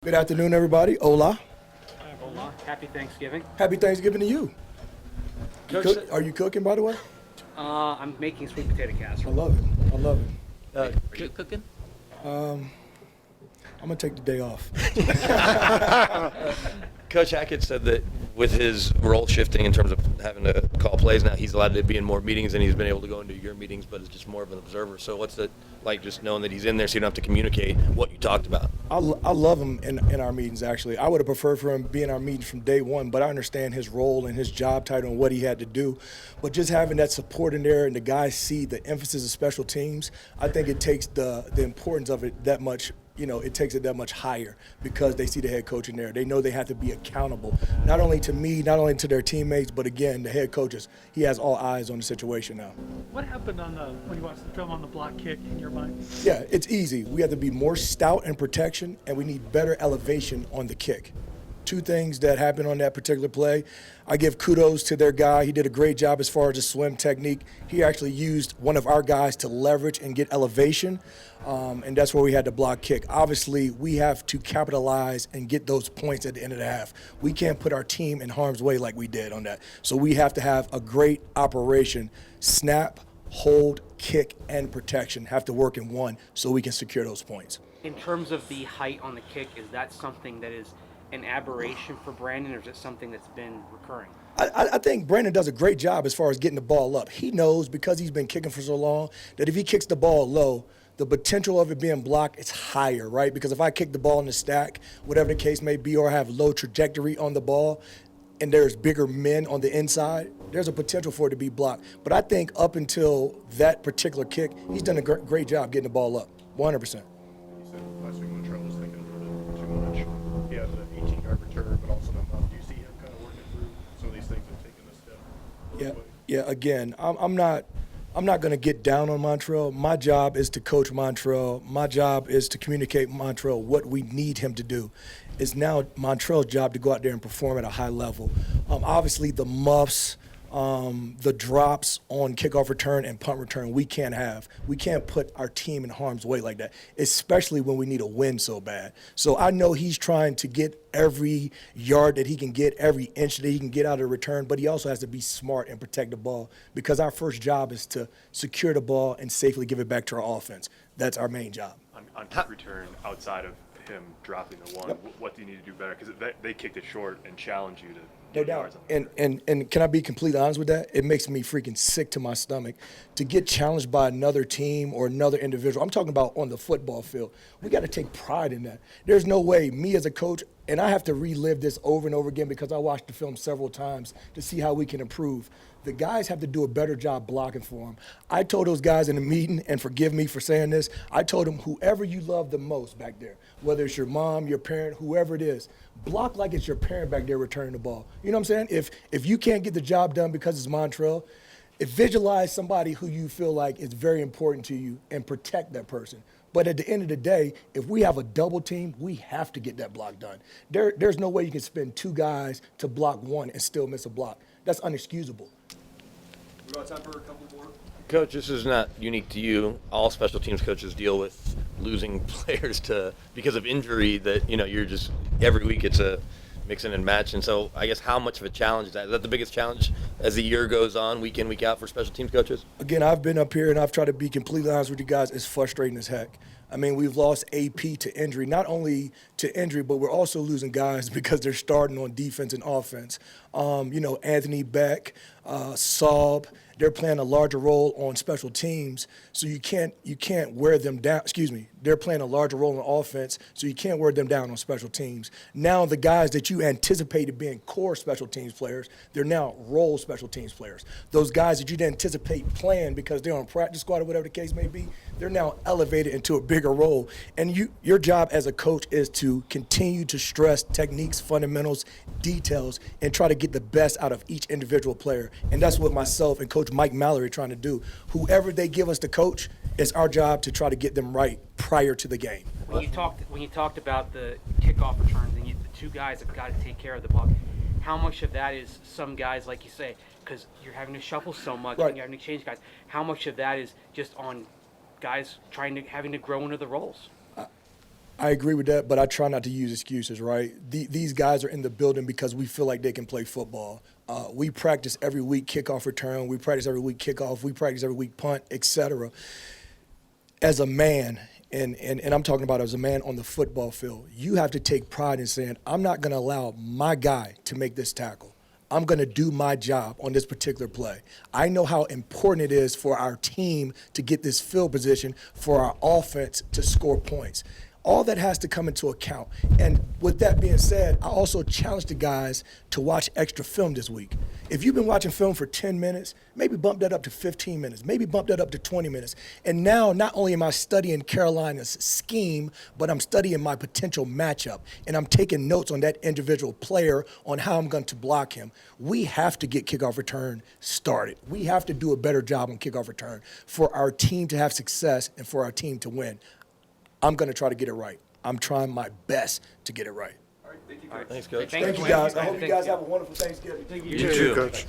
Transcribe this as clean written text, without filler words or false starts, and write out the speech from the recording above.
Good afternoon, everybody. Hola. Hola. Happy Thanksgiving. Happy Thanksgiving to you. Are you cooking, by the way? I'm making sweet potato I casserole. love it. I love it. Are you cooking? I'm going to take the day off. Coach Hackett said that with his role shifting in terms of having to call plays now, he's allowed to be in more meetings and he's been able to go into your meetings, but is just more of an observer. So what's it like just knowing that he's in there so you don't have to communicate what you talked about? I love him in our meetings, actually. I would have preferred for him to be in our meetings from day one, but I understand his role and his job title and what he had to do. But just having that support in there and the guys see the emphasis of special teams, I think it takes the importance of it that much. It takes it that much higher because they see the head coach in there. They know they have to be accountable, not only to me, not only to their teammates, but again, the head coaches. He has all eyes on the situation now. What happened when you watched the film on the block kick in your mind? Yeah, it's easy. We have to be more stout in protection, and we need better elevation on the kick. Two things that happened on that particular play. I give kudos to their guy. He did a great job as far as the swim technique. He actually used one of our guys to leverage and get elevation, and that's where we had the block kick. Obviously, we have to capitalize and get those points at the end of the half. We can't put our team in harm's way like we did on that. So we have to have a great operation. Snap, hold, kick, and protection have to work in one so we can secure those points. In terms of the height on the kick, is that something that is an aberration for Brandon, or is it something that's been recurring? I think Brandon does a great job as far as getting the ball up. He knows, because he's been kicking for so long, that if he kicks the ball low, the potential of it being blocked is higher, right? Because if I kick the ball in the stack, whatever the case may be, or I have low trajectory on the ball, and there's bigger men on the inside, there's a potential for it to be blocked. But I think up until that particular kick, he's done a great job getting the ball up, 100%. You said last week Montreal was thinking a little bit too much. He has an 18-yard return, but also not enough. Do you see him kind of working through some of these things and taking this step? Yeah. Again, I'm not going to get down on Montreal. My job is to coach Montreal. My job is to communicate with Montreal what we need him to do. It's now Montreal's job to go out there and perform at a high level. Obviously, the muffs, the drops on kickoff return and punt return we can't have. We can't put our team in harm's way like that, especially when we need a win so bad. So I know he's trying to get every yard that he can get, every inch that he can get out of the return, but he also has to be smart and protect the ball, because our first job is to secure the ball and safely give it back to our offense. That's our main job. On kick return, outside of him dropping the one, what do you need to do better? Because they kicked it short and challenged you to No get doubt. yards on it. And can I be completely honest with that? It makes me freaking sick to my stomach to get challenged by another team or another individual. I'm talking about on the football field. We got to take pride in that. There's no way me as a coach, and I have to relive this over and over again because I watched the film several times to see how we can improve. The guys have to do a better job blocking for them. I told those guys in the meeting, and forgive me for saying this, I told them, whoever you love the most back there, whether it's your mom, your parent, whoever it is, block like it's your parent back there returning the ball. You know what I'm saying? If you can't get the job done because it's Montreal, visualize somebody who you feel like is very important to you and protect that person. But at the end of the day, if we have a double team, we have to get that block done. There's no way you can spend two guys to block one and still miss a block. That's unexcusable. We got time for a couple more. Coach, this is not unique to you. All special teams coaches deal with losing players because of injury that, you're just, every week it's a mixing and match. And so I guess how much of a challenge is that? Is that the biggest challenge as the year goes on, week in, week out for special teams coaches? Again, I've been up here and I've tried to be completely honest with you guys. It's frustrating as heck. I mean, we've lost AP to injury, not only to injury, but we're also losing guys because they're starting on defense and offense. Anthony Beck, Saab, they're playing a larger role on special teams, so you can't wear them down. They're playing a larger role on offense, so you can't wear them down on special teams. Now the guys that you anticipated being core special teams players, they're now role special teams players. Those guys that you didn't anticipate playing because they're on practice squad or whatever the case may be, they're now elevated into a bigger role. And your job as a coach is to continue to stress techniques, fundamentals, details, and try to get the best out of each individual player. And that's what myself and Coach Mike Mallory are trying to do. Whoever they give us to coach, it's our job to try to get them right prior to the game. When you talked about the kickoff returns and the two guys have got to take care of the ball, how much of that is some guys, like you say, because you're having to shuffle so much Right. and you're having to change guys, how much of that is just on guys having to grow into the roles? I agree with that, but I try not to use excuses, right? These guys are in the building because we feel like they can play football. We practice every week kickoff return. We practice every week kickoff. We practice every week punt, etc. As a man, and I'm talking about as a man on the football field, you have to take pride in saying, I'm not going to allow my guy to make this tackle. I'm going to do my job on this particular play. I know how important it is for our team to get this field position, for our offense to score points. All that has to come into account. And with that being said, I also challenge the guys to watch extra film this week. If you've been watching film for 10 minutes, maybe bump that up to 15 minutes, maybe bump that up to 20 minutes. And now not only am I studying Carolina's scheme, but I'm studying my potential matchup. And I'm taking notes on that individual player on how I'm going to block him. We have to get kickoff return started. We have to do a better job on kickoff return for our team to have success and for our team to win. I'm going to try to get it right. I'm trying my best to get it right. Thanks, Coach. Thank you, guys. I hope you guys have a wonderful Thanksgiving. Thank You too. Coach.